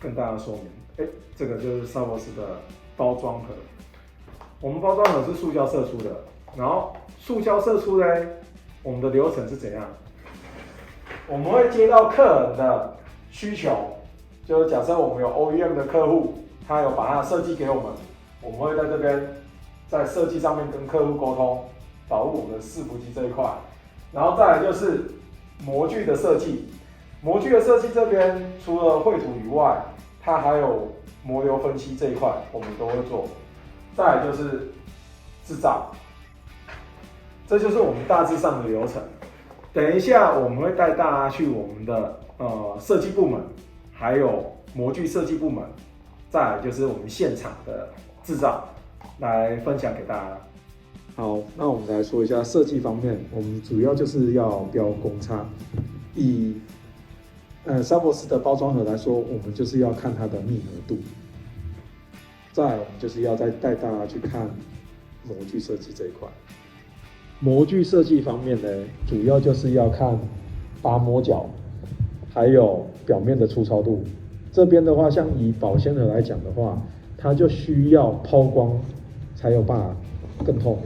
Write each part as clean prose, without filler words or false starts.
跟大家说明，这个就是萨博斯的包装盒。我们包装盒是塑胶射出的，然后塑胶射出呢，我们的流程是怎样？我们会接到客人的需求，就是假设我们有 OEM 的客户，他有把他的设计给我们，我们会在这边在设计上面跟客户沟通，导入我们的伺服机这一块，然后再来就是模具的设计。模具的设计这边除了绘图以外，它还有模流分析这一块，我们都会做。再来就是制造，这就是我们大致上的流程。等一下我们会带大家去我们的设计部门，还有模具设计部门，再来就是我们现场的制造，来分享给大家。好，那我们来说一下设计方面，我们主要就是要标公差。以萨博斯的包装盒来说，我们就是要看它的密合度。再来，我们就是要再带大家去看模具设计这一块。模具设计方面呢，主要就是要看拔模角，还有表面的粗糙度。这边的话，像以保鲜盒来讲的话，它就需要抛光才有办法更透明。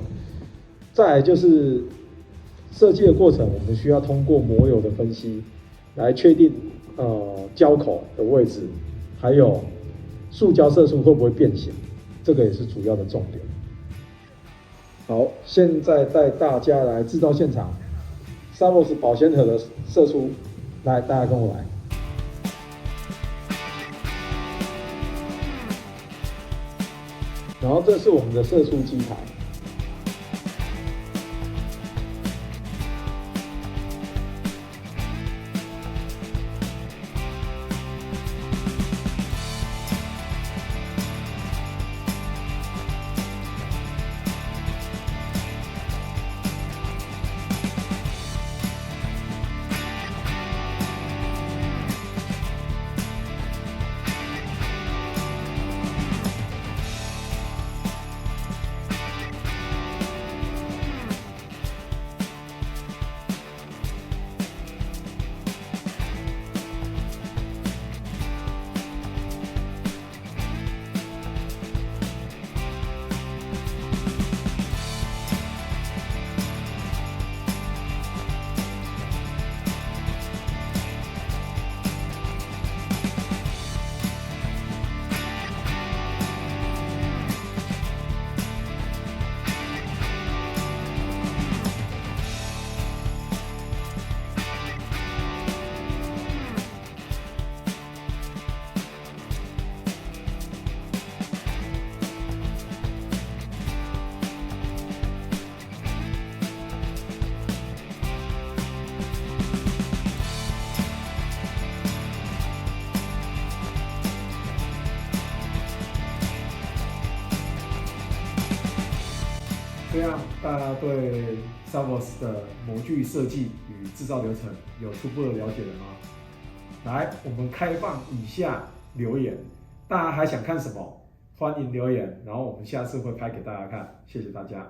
再来就是设计的过程，我们需要通过模油的分析来确定胶口的位置，还有塑胶射出会不会变形，这个也是主要的重点。好，现在带大家来制造现场，萨博斯保鲜盒的射出，来，大家跟我来。然后这是我们的射出机台。这样大家对萨博斯的模具设计与制造流程有初步的了解了吗？来，我们开放以下留言，大家还想看什么？欢迎留言，然后我们下次会拍给大家看。谢谢大家。